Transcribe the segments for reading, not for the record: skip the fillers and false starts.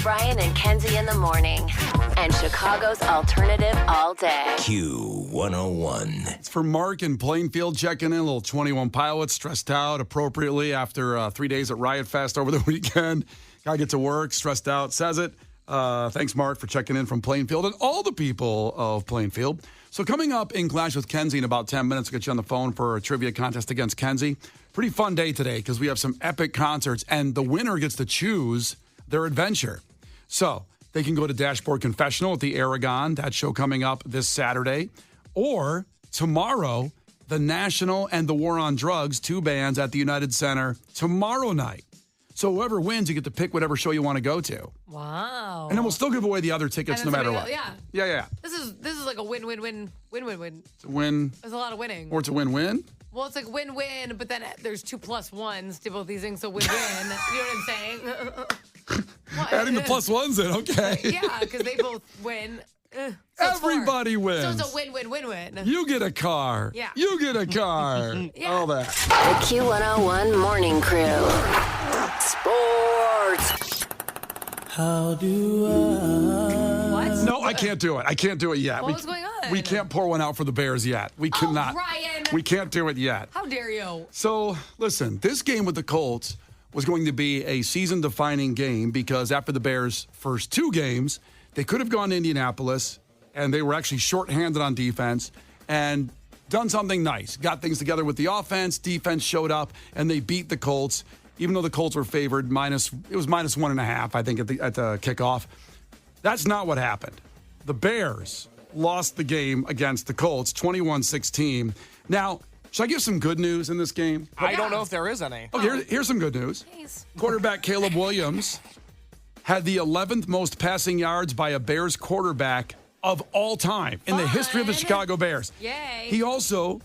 Brian and Kenzie in the morning. And Chicago's alternative all day. Q101. It's for Mark in Plainfield checking in. Little 21 Pilots stressed out appropriately after 3 days at Riot Fest over the weekend. Gotta get to work, stressed out, says it. Thanks, Mark, for checking in from Plainfield and all the people of Plainfield. So coming up in Clash with Kenzie in about 10 minutes, we'll get you on the phone for a trivia contest against Kenzie. Pretty fun day today because we have some epic concerts, and the winner gets to choose their adventure. So they can go to Dashboard Confessional at the Aragon, that show coming up this Saturday, or tomorrow, the National and the War on Drugs, two bands at the United Center tomorrow night. So whoever wins, you get to pick whatever show you want to go to. Wow. And then we'll still give away the other tickets no matter what. Yeah. This is like a win-win-win. It's a win. There's a lot of winning. Or it's a win-win? Well, it's like win-win, but then there's 2 plus 1s to both these things, so win-win. You know what I'm saying? What? Adding the plus ones in, okay. Yeah, because they both win. So everybody wins. So it's a win-win-win-win. You get a car. Yeah. You get a car. Yeah. All that. The Q101 Morning Crew. Sports. How do I? What? No, I can't do it. I can't do it yet. What's going on? We can't pour one out for the Bears yet. We cannot. Brian. We can't do it yet. How dare you? So, listen, this game with the Colts was going to be a season-defining game because after the Bears' first 2 games, they could have gone to Indianapolis, and they were actually shorthanded on defense and done something nice. Got things together with the offense, defense showed up, and they beat the Colts, even though the Colts were favored it was minus 1.5, I think, at the kickoff. That's not what happened. The Bears lost the game against the Colts, 21-16. Now, should I give some good news in this game? I don't know if there is any. Okay, here's some good news. Jeez. Quarterback Caleb Williams had the 11th most passing yards by a Bears quarterback of all time in the history of the Chicago Bears. Yay. He also,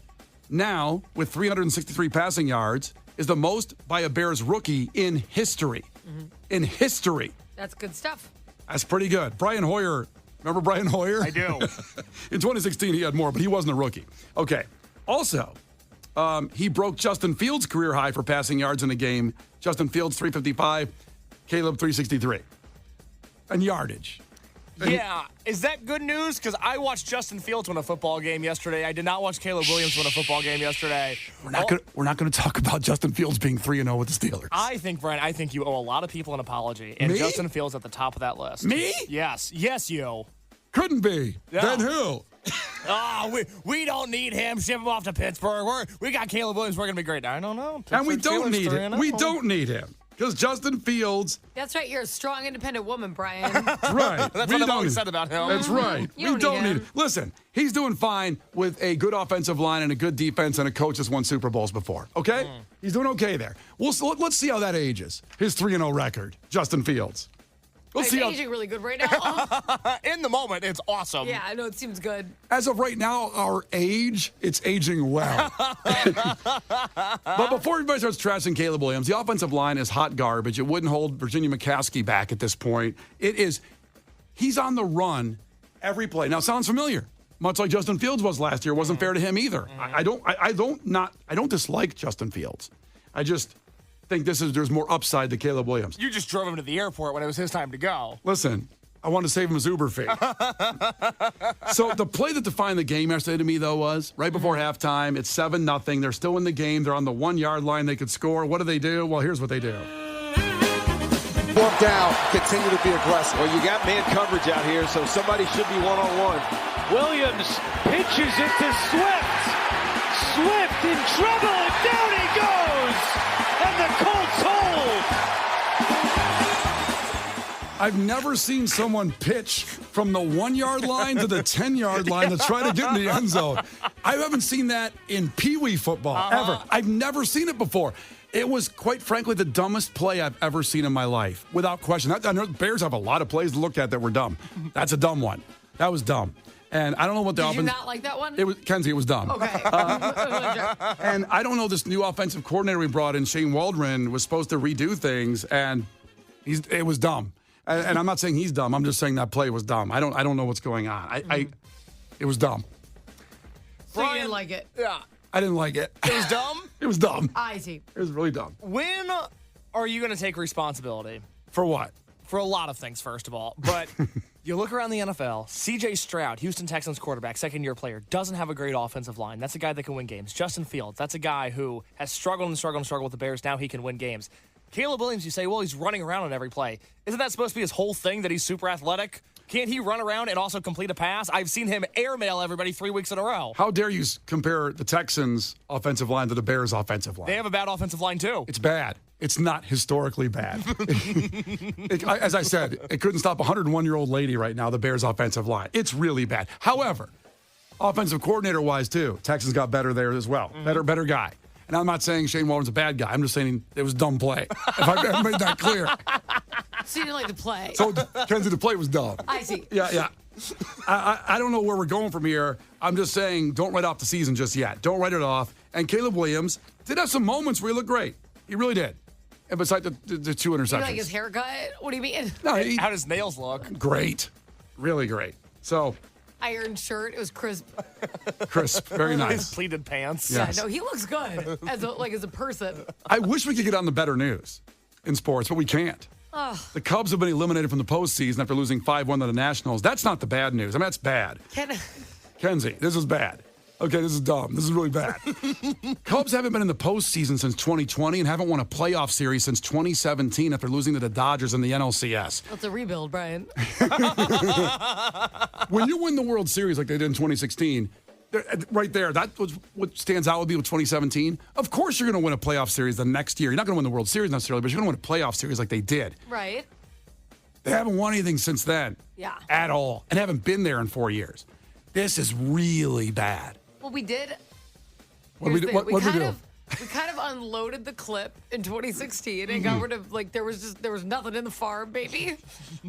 now, with 363 passing yards, is the most by a Bears rookie in history. Mm-hmm. In history. That's good stuff. That's pretty good. Brian Hoyer, remember Brian Hoyer? I do. In 2016, he had more, but he wasn't a rookie. Okay. Also, he broke Justin Fields' career high for passing yards in a game. Justin Fields, 355. Caleb, 363. And yardage. Yeah. Is that good news? Because I watched Justin Fields win a football game yesterday. I did not watch Caleb Williams win a football game yesterday. We're not going to talk about Justin Fields being 3-0 with the Steelers. I think, Brian, you owe a lot of people an apology. And Me? Justin Fields at the top of that list. Me? Yes. Yes, you. Couldn't be. Yeah. Then who? We don't need him. Ship him off to Pittsburgh. We got Caleb Williams. We're going to be great. I don't know. And we don't Steelers need him. 3-0. We don't need him. Because Justin Fields. That's right. You're a strong, independent woman, Brian. Right. That's what I've always said about him. That's right. You We don't need him. Listen, he's doing fine with a good offensive line and a good defense and a coach that's won Super Bowls before. Okay? He's doing okay there. Let's see how that ages. His 3-0 record, Justin Fields. It's aging really good right now. In the moment, it's awesome. Yeah, I know. It seems good. As of right now, our age, it's aging well. But before everybody starts trashing Caleb Williams, the offensive line is hot garbage. It wouldn't hold Virginia McCaskey back at this point. He's on the run every play. Now, sounds familiar. Much like Justin Fields was last year. It wasn't fair to him either. I don't dislike Justin Fields. I just think there's more upside to Caleb Williams. You just drove him to the airport when it was his time to go. Listen, I wanted to save him his Uber fee. So the play that defined the game yesterday to me, though, was right before halftime. It's 7-0. They're still in the game. They're on the 1-yard line. They could score. What do? Well, here's what they do. Fourth down, continue to be aggressive. Well, you got man coverage out here, so somebody should be one-on-one. Williams pitches it to Swift. Swift in trouble, and down he goes. And the Colts hold. I've never seen someone pitch from the 1-yard line to the 10-yard line to try to get in the end zone. I haven't seen that in Pee Wee football, ever. I've never seen it before. It was, quite frankly, the dumbest play I've ever seen in my life, without question. I know the Bears have a lot of plays to look at that were dumb. That's a dumb one. That was dumb. And I don't know what the Did offense. you not like that one? Kenzie, it was dumb. Okay. And I don't know, this new offensive coordinator we brought in, Shane Waldron, was supposed to redo things, and it was dumb. And I'm not saying he's dumb. I'm just saying that play was dumb. I don't know what's going on. It was dumb. So you didn't like it? Yeah. I didn't like it. It was dumb? It was dumb. I see. It was really dumb. When are you going to take responsibility? For what? For a lot of things, first of all. But you look around the NFL, C.J. Stroud, Houston Texans quarterback, second-year player, doesn't have a great offensive line. That's a guy that can win games. Justin Fields, that's a guy who has struggled with the Bears. Now he can win games. Caleb Williams, you say, well, he's running around on every play. Isn't that supposed to be his whole thing, that he's super athletic? Can't he run around and also complete a pass? I've seen him airmail everybody 3 weeks in a row. How dare you compare the Texans' offensive line to the Bears' offensive line? They have a bad offensive line, too. It's bad. It's not historically bad. As I said, it couldn't stop a 101-year-old lady right now, the Bears' offensive line. It's really bad. However, offensive coordinator-wise, too, Texans got better there as well. Better guy. And I'm not saying Shane Waldron's a bad guy. I'm just saying it was dumb play. If I made that clear. So you didn't like the play. So, Kenzie, the play was dumb. I see. Yeah. I don't know where we're going from here. I'm just saying don't write off the season just yet. Don't write it off. And Caleb Williams did have some moments where he looked great. He really did. And besides the two interceptions. You like his haircut? What do you mean? No, How does nails look? Great. Really great. So, Iron shirt. It was crisp. very His nice. pleated pants. Yes. Yeah, no, he looks good as a person. I wish we could get on the better news in sports, but we can't. The Cubs have been eliminated from the postseason after losing 5-1 to the Nationals. That's not the bad news. I mean, that's bad. Kenzie, this is bad. Okay, this is dumb. This is really bad. Cubs haven't been in the postseason since 2020 and haven't won a playoff series since 2017 after losing to the Dodgers in the NLCS. That's a rebuild, Brian. When you win the World Series like they did in 2016, right there, that was what stands out with me with 2017. Of course you're going to win a playoff series the next year. You're not going to win the World Series necessarily, but you're going to win a playoff series like they did. Right. They haven't won anything since then. Yeah. At all. And haven't been there in 4 years. This is really bad. Well, we did. What did we do? We kind of unloaded the clip in 2016 and got rid of, there was nothing in the farm, baby.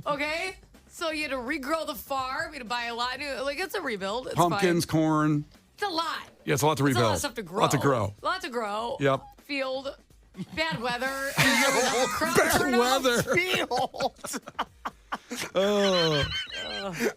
Okay? So you had to regrow the farm, you had to buy a lot new, it's a rebuild. It's Pumpkins, fine. corn. It's a lot. Yeah, it's a lot to rebuild. It's a lot of stuff to grow. A lot to grow. Yep. Yep. Field. Bad weather. Bad weather. Field.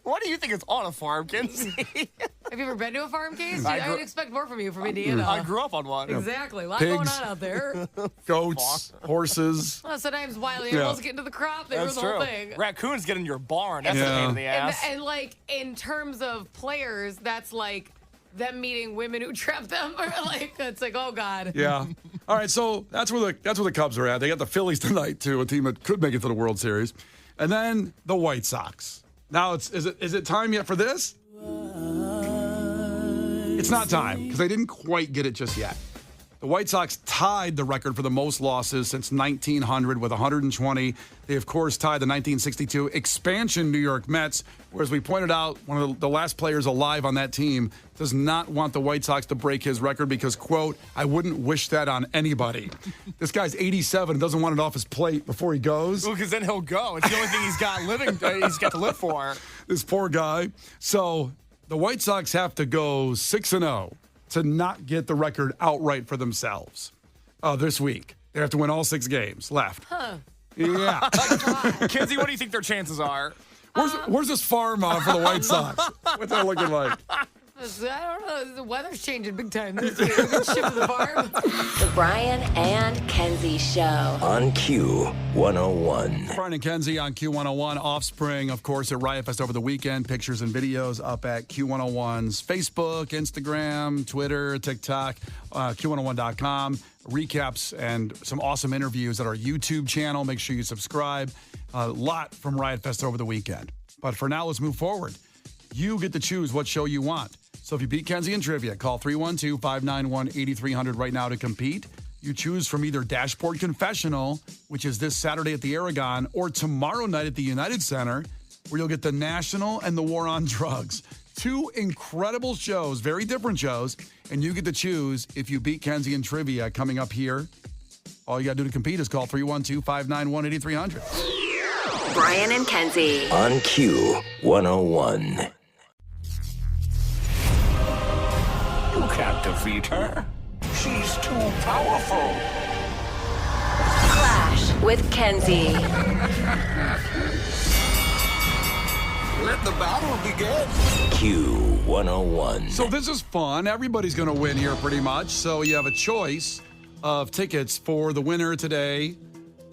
What do you think is on a farm, Kenzie? Have you ever been to a farm, Case? I I would expect more from you from Indiana. I grew up on one. Exactly. A lot Pigs. going on out there. Goats, horses. Well, sometimes wild animals get into the crop. They ruin the whole thing. Raccoons get in your barn. That's a pain in the ass. And in terms of players, that's like them meeting women who trap them. Or it's like, oh God. Yeah. All right, so that's where the Cubs are at. They got the Phillies tonight too, a team that could make it to the World Series, and then the White Sox. Now is it time yet for this? It's not time because they didn't quite get it just yet. The White Sox tied the record for the most losses since 1900 with 120. They, of course, tied the 1962 expansion New York Mets, where, as we pointed out, one of the last players alive on that team does not want the White Sox to break his record because, quote, I wouldn't wish that on anybody. This guy's 87 and doesn't want it off his plate before he goes. Well, because then he'll go. It's the only thing he's got to live for. This poor guy. So the White Sox have to go 6-0 to not get the record outright for themselves this week. They have to win all 6 games left. Huh. Yeah. Kenzie, what do you think their chances are? Where's this farm for the White Sox? What's that looking like? I don't know. The weather's changing big time this year. We can ship to the farm. The Brian and Kenzie Show. On Q101. Brian and Kenzie on Q101. Offspring, of course, at Riot Fest over the weekend. Pictures and videos up at Q101's Facebook, Instagram, Twitter, TikTok, Q101.com. Recaps and some awesome interviews at our YouTube channel. Make sure you subscribe. A lot from Riot Fest over the weekend. But for now, let's move forward. You get to choose what show you want. So if you beat Kenzie in trivia, call 312-591-8300 right now to compete. You choose from either Dashboard Confessional, which is this Saturday at the Aragon, or tomorrow night at the United Center, where you'll get the National and the War on Drugs. 2 incredible shows, very different shows, and you get to choose if you beat Kenzie in trivia coming up here. All you got to do to compete is call 312-591-8300. Brian and Kenzie. On Q101. You can't defeat her. She's too powerful. Clash with Kenzie. Let the battle begin. Q101. So this is fun. Everybody's going to win here pretty much. So you have a choice of tickets for the winner today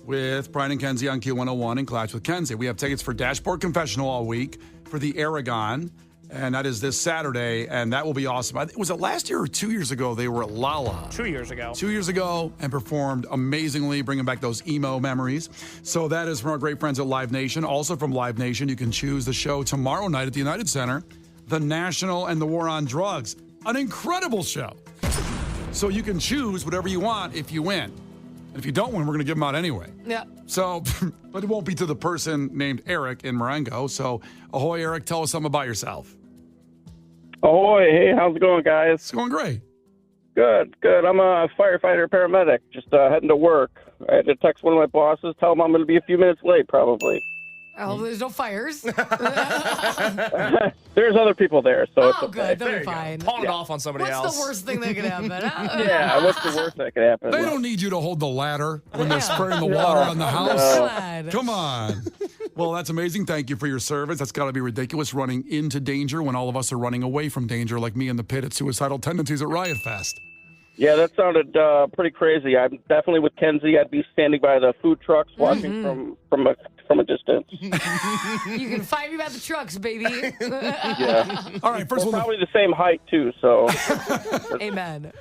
with Brian and Kenzie on Q101 and Clash with Kenzie. We have tickets for Dashboard Confessional all week for the Aragon, and that is this Saturday, and that will be awesome. Was it last year or 2 years ago they were at Lala? 2 years ago. 2 years ago, and performed amazingly, bringing back those emo memories. So that is from our great friends at Live Nation. Also from Live Nation, you can choose the show tomorrow night at the United Center, The National and the War on Drugs. An incredible show. So you can choose whatever you want if you win. And if you don't win, we're going to give them out anyway. Yeah. So, but it won't be to the person named Eric in Marengo. So, ahoy, Eric, tell us something about yourself. Ahoy, hey, how's it going, guys? It's going great. Good. I'm a firefighter paramedic, just heading to work. I had to text one of my bosses, tell him I'm going to be a few minutes late, probably. I hope there's no fires. There's other people there, so it's Oh, okay. good. They'll be fine. Pawn it off on somebody What's else. the worst thing that could happen? Yeah, what's the worst that could happen? They don't need you to hold the ladder when they're spraying the water on the house. God. Come on. Well, that's amazing. Thank you for your service. That's got to be ridiculous, running into danger when all of us are running away from danger, like me in the pit at Suicidal Tendencies at Riot Fest. Yeah, that sounded pretty crazy. I'm definitely with Kenzie. I'd be standing by the food trucks watching from a distance. You can find me by the trucks, baby. Yeah. All right, first We're one. probably the same height, too, so. Amen.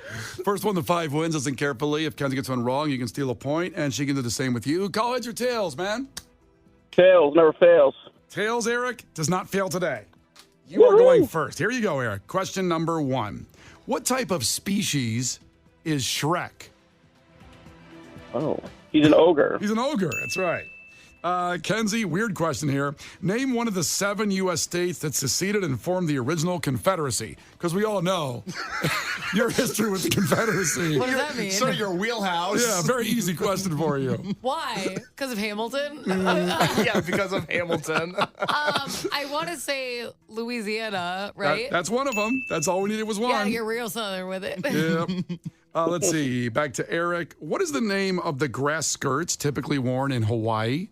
First one to 5 wins. Listen carefully. If Kenzie gets one wrong, you can steal a point, and she can do the same with you. Call heads or tails, man. Tails never fails. Tails, Eric, does not fail today. You are going first. Here you go, Eric. Question number 1. What type of species is Shrek? Oh, he's an ogre. He's an ogre. That's right. Kenzie, weird question here. Name one of the 7 U.S. states that seceded and formed the original Confederacy. Because we all know your history with the Confederacy. What does that mean? Sort of your wheelhouse. Yeah, very easy question for you. Why? Because of Hamilton? Yeah, because of Hamilton. I want to say Louisiana, right? That's one of them. That's all we needed was one. Yeah, you're real Southern with it. Yeah. Let's see. Back to Eric. What is the name of the grass skirts typically worn in Hawaii?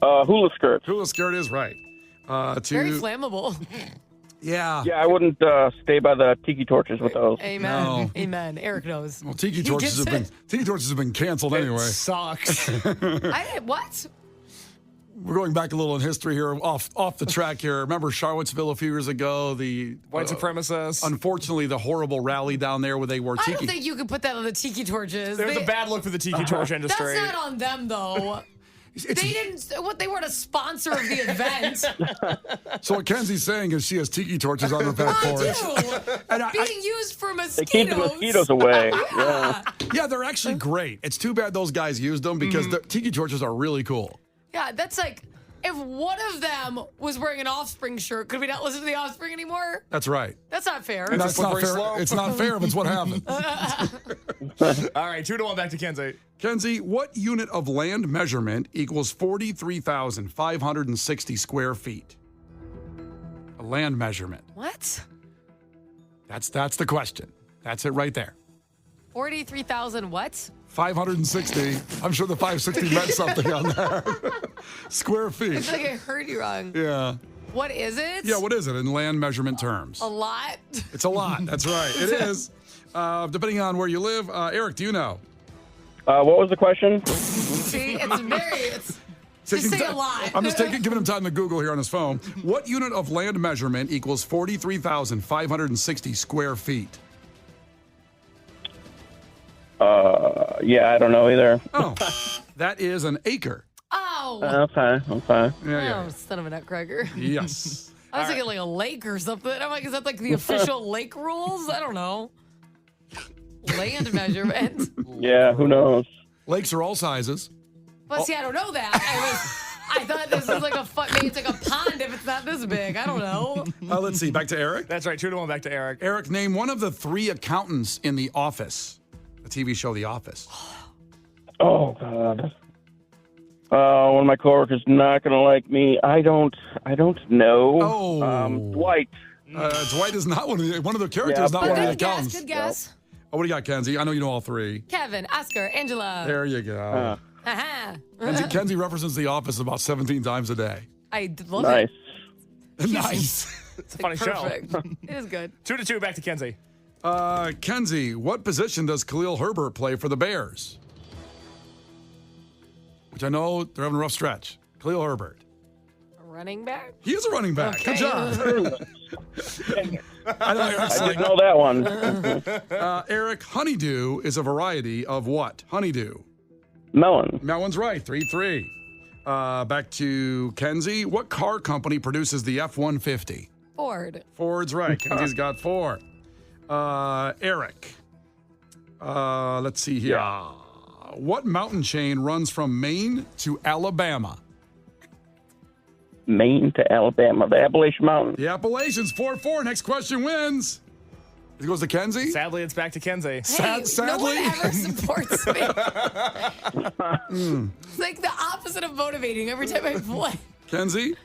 Hula skirts. Hula skirt is right. Very flammable. Yeah. Yeah, I wouldn't stay by the tiki torches with those. Amen. No. Amen. Eric knows. Well, tiki He torches gets have been canceled anyway. Sucks. What? We're going back a little in history here, off the track here. Remember Charlottesville a few years ago? The White supremacists. Unfortunately, the horrible rally down there where they wore I tiki. don't think you could put that on the tiki torches. There's a bad look for the tiki torch industry. That's not on them, though. They didn't. They weren't a sponsor of the event. So what Kenzie's saying is she has tiki torches on her back porch. I do. Being used for mosquitoes. They keep the mosquitoes away. Yeah. Yeah, they're actually great. It's too bad those guys used them because the tiki torches are really cool. Yeah, that's like, if one of them was wearing an Offspring shirt, could we not listen to the Offspring anymore? That's right. That's not fair. And that's not slippery fair. slope. It's not fair if it's what happened. All right, 2-1 back to Kenzie. Kenzie, what unit of land measurement equals 43,560 square feet? A land measurement. What? That's the question. That's it right there. 43,000 what? 560. I'm sure the 560 meant something on there. Square I feet. feel like I heard you wrong. Yeah. What is it? Yeah, what is it in land measurement terms? A lot? It's a lot. That's right. It is. Depending on where you live. Eric, do you know? What was the question? See, it's just say a lot. I'm just giving him time to Google here on his phone. What unit of land measurement equals 43,560 square feet? Yeah, I don't know either. Oh, that is an acre. Oh. Okay. Yeah. Oh, son of a nutcracker. Yes. I was thinking like a lake or something. I'm like, is that like the official lake rules? I don't know. Land measurement. Yeah, who knows? Lakes are all sizes. But see, I don't know that. I thought this was like maybe it's like a pond if it's not this big. I don't know. Let's see. Back to Eric. That's right, 2-1 back to Eric. Eric, name one of the 3 accountants in The Office, the TV show The Office. Oh God. One of my coworkers not gonna like me. I don't know. Oh. Dwight. Dwight is not one of the characters, Yeah, not But one of the good guess, accountants. good guess. Oh, what do you got, Kenzie? I know you know all 3. Kevin, Oscar, Angela. There you go. Aha. Kenzie references The Office about 17 times a day. I love Nice. it. Nice. It's a funny Perfect. show. It is good. 2-2 back to Kenzie. Kenzie, what position does Khalil Herbert play for the Bears? which I know they're having a rough stretch. Khalil Herbert. A running back? He is a running back. Okay. Good job. I know Eric's I like, didn't know that one. Eric, honeydew is a variety of what? Honeydew. Melon. Melon's right. 3-3. Back to Kenzie. What car company produces the F-150? Ford. Ford's right. Kenzie's got 4. Eric. Let's see here. What mountain chain runs from Maine to Alabama? Maine to Alabama. The Appalachian Mountains. The Appalachians, 4-4. Next question wins. It goes to Kenzie. Sadly, it's back to Kenzie. Hey, Sadly. no one ever supports me. It's like the opposite of motivating every time I play. Kenzie,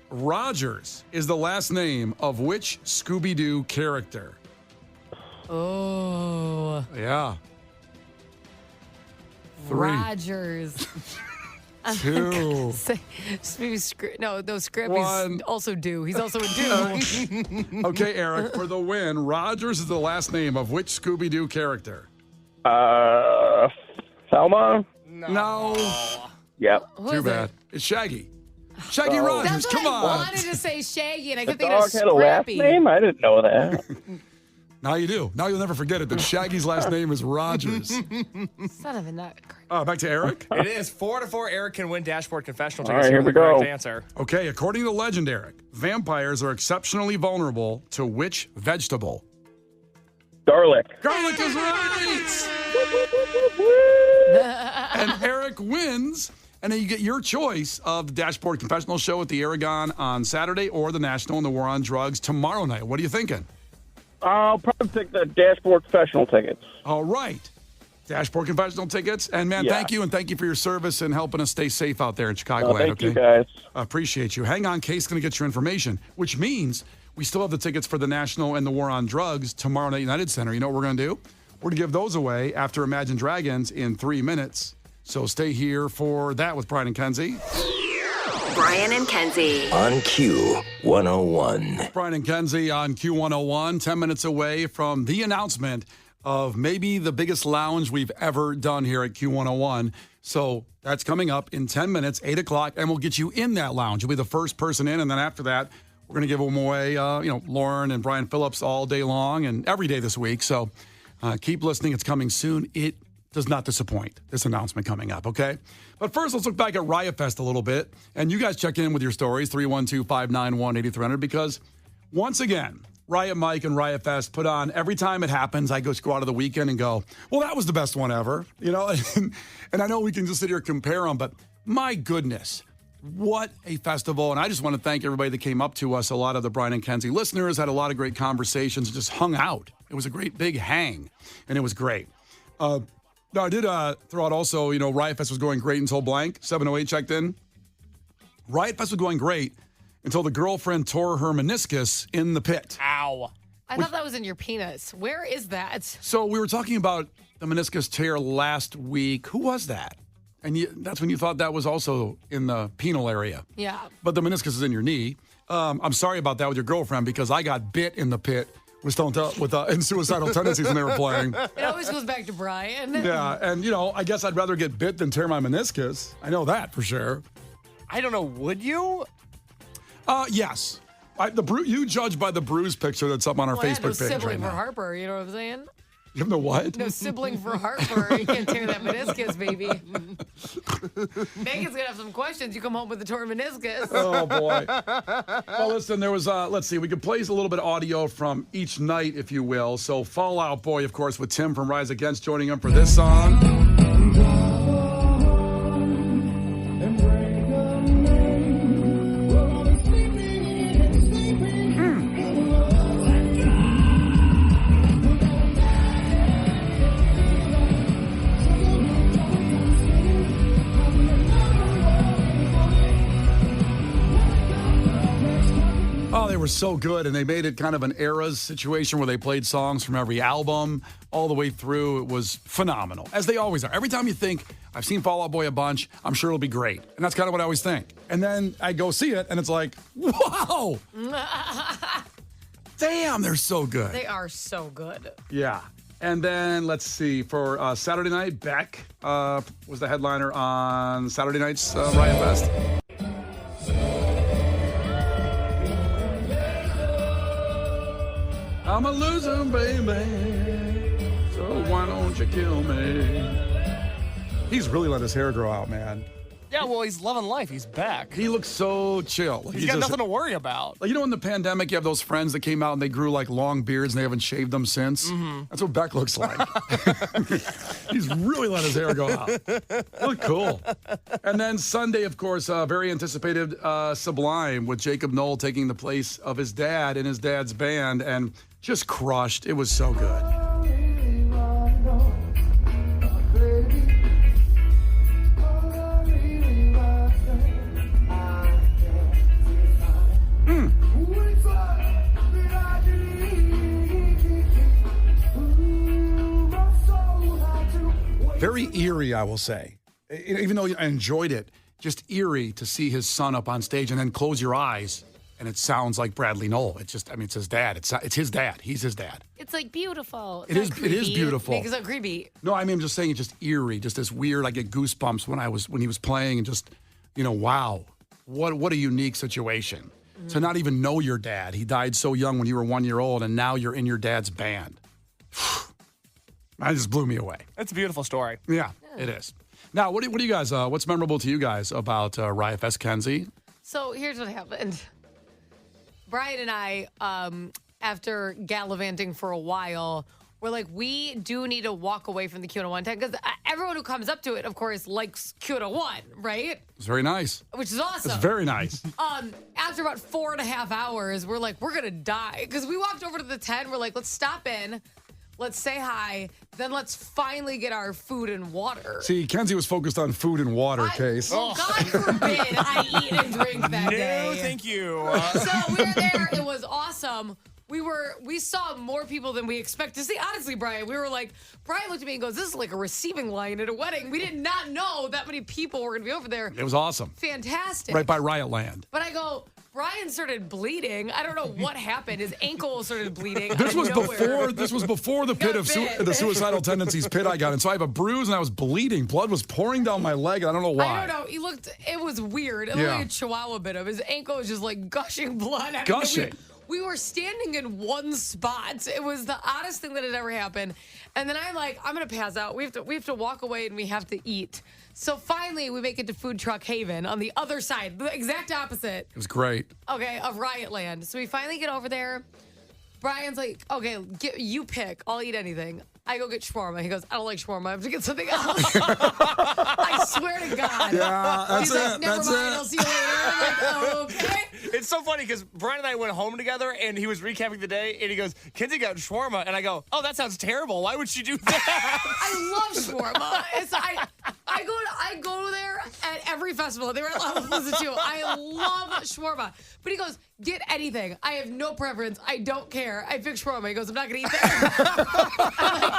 Rogers is the last name of which Scooby-Doo character? Oh. Yeah. 3, Rogers. 2. Maybe Scrappy. No, Scrappy's 1. also do. He's also a do. Okay, Eric, for the win, Rogers is the last name of which Scooby-Doo character? Selma? No. Yep. Who Too is bad. it? It's Shaggy. Shaggy Rogers, That's what come I on. wanted to say Shaggy, and I kept The thinking of dog had a last Scrappy. name? I didn't know that. Now you do. Now you'll never forget it, that Shaggy's last name is Rogers. Son of a nut. Back to Eric. It is 4-4. Eric can win Dashboard Confessional All tickets right, here for we the correct go. answer. Okay, according to legend, Eric, vampires are exceptionally vulnerable to which vegetable? Garlic. Garlic is right! And Eric wins. And then you get your choice of the Dashboard Confessional show at the Aragon on Saturday or the National and the War on Drugs tomorrow night. What are you thinking? I'll probably pick the Dashboard Professional tickets. All right. Dashboard Confessional tickets. And, man, Yeah. thank you. And thank you for your service and helping us stay safe out there in Chicago. Thank you, guys. I appreciate you. Hang on. Kate's going to get your information, which means we still have the tickets for the National and the War on Drugs tomorrow night at United Center. You know what we're going to do? We're going to give those away after Imagine Dragons in 3 minutes. So stay here for that with Brian and Kenzie. Brian and Kenzie. On Q101. Brian and Kenzie on Q101, 10 minutes away from the announcement of maybe the biggest lounge we've ever done here at Q101. So that's coming up in 10 minutes, 8 o'clock, and we'll get you in that lounge. You'll be the first person in, and then after that, we're going to give them away, Lauren and Brian Phillips all day long and every day this week. So keep listening. It's coming soon. It does not disappoint, this announcement coming up, okay? But first, let's look back at Riot Fest a little bit. And you guys check in with your stories, 312-591-8300, because once again, Riot Mike and Riot Fest put on, every time it happens, I go out of the weekend and go, well, that was the best one ever, And I know we can just sit here and compare them, but my goodness, what a festival. And I just want to thank everybody that came up to us. A lot of the Brian and Kenzie listeners had a lot of great conversations, just hung out. It was a great big hang, and it was great. No, I did throw out also, Riot Fest was going great until blank. 708 checked in. Riot Fest was going great until the girlfriend tore her meniscus in the pit. Ow. I thought that was in your penis. Where is that? So we were talking about the meniscus tear last week. Who was that? And that's when you thought that was also in the penile area. Yeah. But the meniscus is in your knee. I'm sorry about that with your girlfriend because I got bit in the pit with suicidal tendencies when they were playing. It always goes back to Brian. Yeah, and I guess I'd rather get bit than tear my meniscus. I know that for sure. I don't know. Would you? Yes. You judge by the bruise picture that's up on our Well, I had Facebook no page sibling right for now. Harper, you know what I'm saying? You have no what? No sibling for Harper. You can't tear that meniscus, baby. Megan's gonna have some questions. You come home with a torn meniscus. Oh boy. Well, listen, there was let's see, we could play a little bit of audio from each night, if you will. So Fall Out Boy, of course, with Tim from Rise Against joining him for this song. Oh, they were so good, and they made it kind of an eras situation where they played songs from every album all the way through. It was phenomenal, as they always are. Every time you think, I've seen Fall Out Boy a bunch, I'm sure it'll be great. And that's kind of what I always think. And then I go see it, and it's like, whoa! Damn, they're so good. They are so good. Yeah. And then let's see, for Saturday night, Beck was the headliner on Saturday night's Riot Fest. I'm a loser, baby, so why don't you kill me? He's really let his hair grow out, man. Yeah, well, he's loving life. He's back. He looks so chill. Like, He's got nothing to worry about. Like, you know, in the pandemic, you have those friends that came out and they grew like long beards and they haven't shaved them since. Mm-hmm. That's what Beck looks like. He's really let his hair go out. Look cool. And then Sunday, of course, very anticipated Sublime with Jacob Knoll taking the place of his dad in his dad's band and just crushed. It was so good. Very eerie, I will say. Even though I enjoyed it, just eerie to see his son up on stage and then close your eyes and it sounds like Bradley Knoll. It's just, I mean, it's his dad. It's his dad. He's his dad. It's like beautiful. It is beautiful. Makes it creepy. No, I mean, I'm just saying it's just eerie, just this weird, I get goosebumps when he was playing and just, you know, wow, what a unique situation. Mm-hmm. To not even know your dad. He died so young when you were 1 year old and now you're in your dad's band. That just blew me away. It's a beautiful story. Yeah, it is. Now, what do you guys, what's memorable to you guys about Riot Fest, Kenzie? So here's what happened. Brian and I, after gallivanting for a while, we're like, we do need to walk away from the Q101 tent because everyone who comes up to it, of course, likes Q101, right? It's very nice. Which is awesome. It's very nice. After about 4.5 hours, we're like, we're going to die. Because we walked over to the tent. We're like, let's stop in. Let's say hi. Then let's finally get our food and water. See, Kenzie was focused on food and water, Case. Well, God forbid I eat and drink that day. No, thank you. So we were there. It was awesome. We saw more people than we expect to see. Honestly, Brian, we were like, Brian looked at me and goes, this is like a receiving line at a wedding. We did not know that many people were going to be over there. It was awesome. Fantastic. Right by Riot Land. But I go, Brian started bleeding. I don't know what happened. His ankle started bleeding. This was before the pit of the suicidal tendencies pit I got in. So I have a bruise and I was bleeding. Blood was pouring down my leg. And I don't know why. I don't know. It was weird. It looked like a chihuahua bit of. His ankle was just like gushing blood. Gushing. We were standing in one spot. It was the oddest thing that had ever happened. And then I'm like, I'm going to pass out. We have to walk away and we have to eat. So finally, we make it to Food Truck Haven on the other side, the exact opposite. It was great. Okay, of Riot Land. So we finally get over there. Brian's like, okay, you pick. I'll eat anything. I go get shawarma. He goes, I don't like shawarma. I have to get something else. I swear to God. Yeah, that's He's like, never mind. I'll see you later. I'm like, oh, okay. It's so funny because Brian and I went home together and he was recapping the day and he goes, Kenzie got shawarma. And I go, oh, that sounds terrible. Why would she do that? I love shawarma. I go there at every festival. They were at Lollapalooza too. I love shawarma. But he goes, get anything. I have no preference. I don't care. I pick shawarma. He goes, I'm not going to eat that.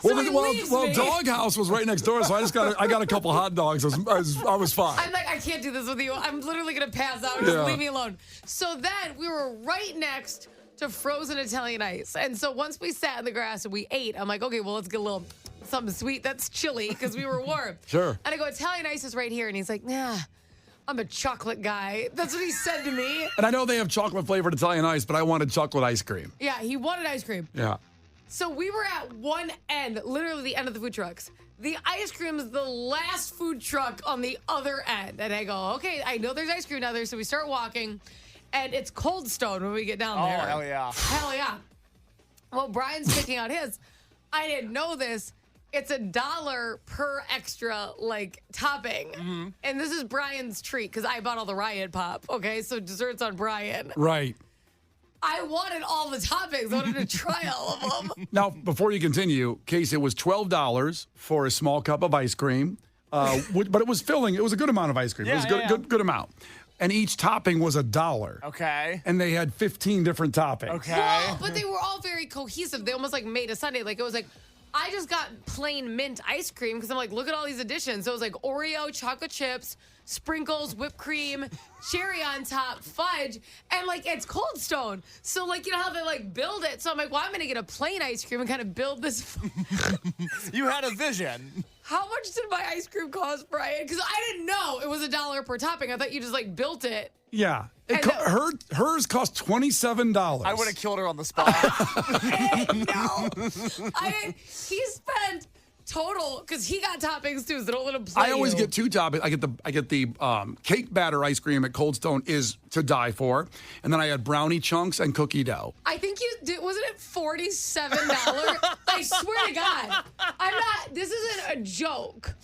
I'm like, okay, cool. Well, Doghouse was right next door, so I got a couple hot dogs. I was fine. I'm like, I can't do this with you. I'm literally going to pass out. Just leave me alone. So then we were right next to frozen Italian ice. And so once we sat in the grass and we ate, I'm like, okay, well, let's get a little something sweet that's chilly because we were warm. Sure. And I go, Italian ice is right here. And he's like, nah, I'm a chocolate guy. That's what he said to me. And I know they have chocolate flavored Italian ice, but I wanted chocolate ice cream. Yeah, he wanted ice cream. Yeah. So we were at one end, literally the end of the food trucks. The ice cream is the last food truck on the other end. And I go, okay, I know there's ice cream down there. So we start walking. And it's Cold Stone when we get down there. Oh, hell yeah. Hell yeah. Well, Brian's picking out his. I didn't know this. It's $1 per extra, topping. Mm-hmm. And this is Brian's treat because I bought all the Riot Pop. Okay, so dessert's on Brian. Right. I wanted all the toppings. I wanted to try all of them. Now, before you continue, Case, it was $12 for a small cup of ice cream. But it was filling. It was a good amount of ice cream. It was good amount. And each topping was $1. Okay. And they had 15 different toppings. Okay. Well, but they were all very cohesive. They almost made a sundae. It was I just got plain mint ice cream because I'm like, look at all these additions. So it was like Oreo, chocolate chips, sprinkles, whipped cream, cherry on top, fudge, and like it's Cold Stone. So like, you know how they like build it. So I'm like, well, I'm gonna get a plain ice cream and kind of build this. You had a vision. How much did my ice cream cost, Brian? Because I didn't know it was $1 per topping. I thought you just like built it. Yeah. Hers cost $27. I would have killed her on the spot. He spent total because he got toppings too, so don't let him play. I always get 2 toppings. I get the cake batter ice cream at Cold Stone is to die for, and then I had brownie chunks and cookie dough. I think you did. Wasn't it $47? I swear to God, I'm not. This isn't a joke.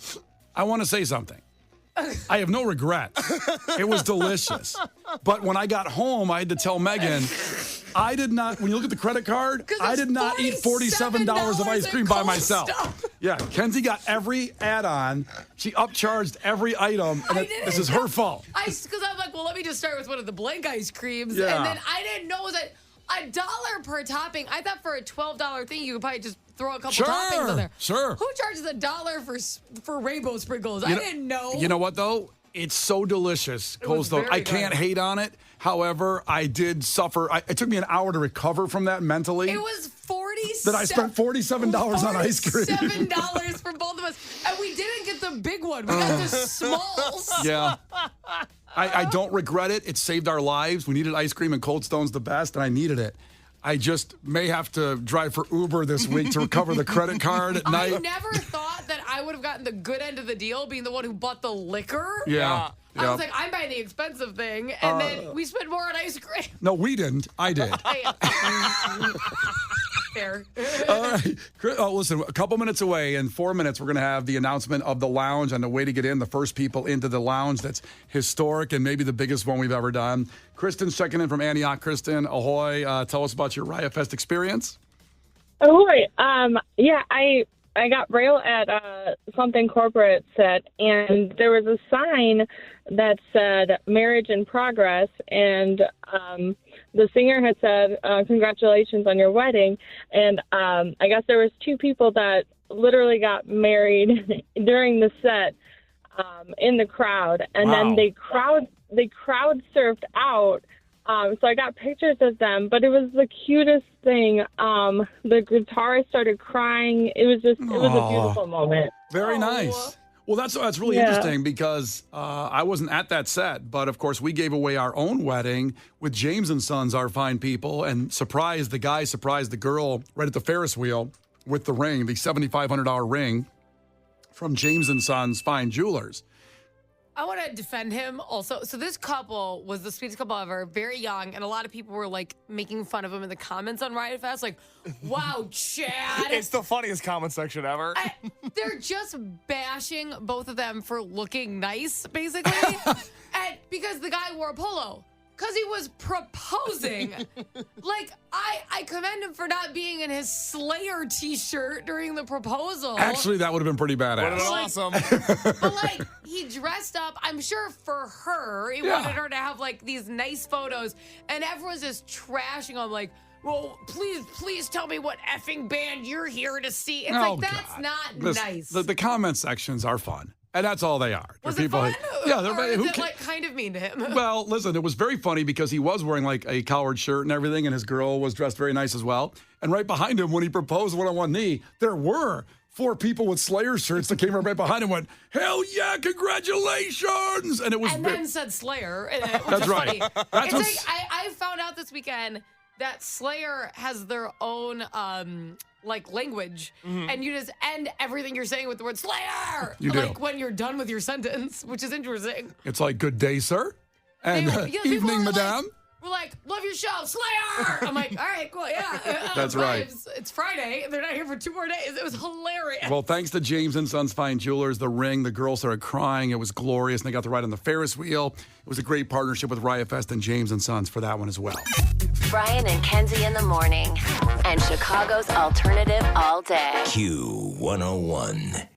I want to say something. I have no regret. It was delicious. But when I got home, I had to tell Megan, I did not, when you look at the credit card, I did not eat $47 of ice cream by myself. Yeah, Kenzie got every add-on. She upcharged every item, and this is her fault. Because I'm like, well, let me just start with one of the blank ice creams. Yeah. And then I didn't know that $1 per topping. I thought for a $12 thing, you could probably just throw a couple toppings in there. Sure. Who charges $1 for rainbow sprinkles? I didn't know. You know what, though? It's so delicious, Cold Stone. I can't hate on it. However, I did suffer. It took me an hour to recover from that mentally. It was $47. That I spent $47 on ice cream. $7 for both of us. And we didn't get the big one. We got the smalls. Yeah. I don't regret it. It saved our lives. We needed ice cream, and Cold Stone's the best, and I needed it. I just may have to drive for Uber this week to recover the credit card at night. I never thought that I would have gotten the good end of the deal, being the one who bought the liquor. Yeah. I was like, I'm buying the expensive thing, and then we spent more on ice cream. No, we didn't. I did. Fair. All right. Listen, a couple minutes away, in 4 minutes, we're going to have the announcement of the lounge and the way to get in, the first people into the lounge that's historic and maybe the biggest one we've ever done. Kristen's checking in from Antioch. Kristen, ahoy. Tell us about your Riot Fest experience. Ahoy. Yeah, I got rail at something corporate set, and there was a sign that said marriage in progress, and the singer had said, congratulations on your wedding. And I guess there was 2 people that literally got married during the set in the crowd, and then they crowd surfed out. So I got pictures of them, but it was the cutest thing. The guitarist started crying. It was a beautiful moment. Very nice. Well, that's really interesting because I wasn't at that set, but of course we gave away our own wedding with James and Sons, our fine people, and surprised the girl right at the Ferris wheel with the ring, the $7,500 ring from James and Sons Fine Jewelers. I want to defend him also. So this couple was the sweetest couple ever, very young, and a lot of people were like making fun of him in the comments on Riot Fest, like, wow, Chad. It's the funniest comment section ever. They're just bashing both of them for looking nice, basically. And because the guy wore a polo. Because he was proposing. Like, I commend him for not being in his Slayer t-shirt during the proposal. Actually, that would have been pretty badass. Awesome. But, like, he dressed up, I'm sure for her. He wanted her to have, like, these nice photos. And everyone's just trashing him, like, well, please tell me what effing band you're here to see. It's that's not nice. The comment sections are fun. And that's all they are. Was it fun? Yeah, or is it like kind of mean to him? Well, listen, it was very funny because he was wearing like a collared shirt and everything, and his girl was dressed very nice as well. And right behind him, when he proposed one on one knee, there were 4 people with Slayer shirts that came right behind him and went, hell yeah, congratulations! And it was then said Slayer. Which that's right. Funny. It's like I found out this weekend that Slayer has their own like language, and you just end everything you're saying with the word Slayer. You like do. when you're done with your sentence, which is interesting. It's like good day, sir, and evening, madame. We're like, love your show, Slayer. I'm like, all right, cool, yeah. That's right. It's Friday. They're not here for 2 more days. It was hilarious. Well, thanks to James and Sons Fine Jewelers, the ring, the girls started crying. It was glorious, and they got to ride on the Ferris wheel. It was a great partnership with Riot Fest and James and Sons for that one as well. Brian and Kenzie in the morning. And Chicago's alternative all day. Q101.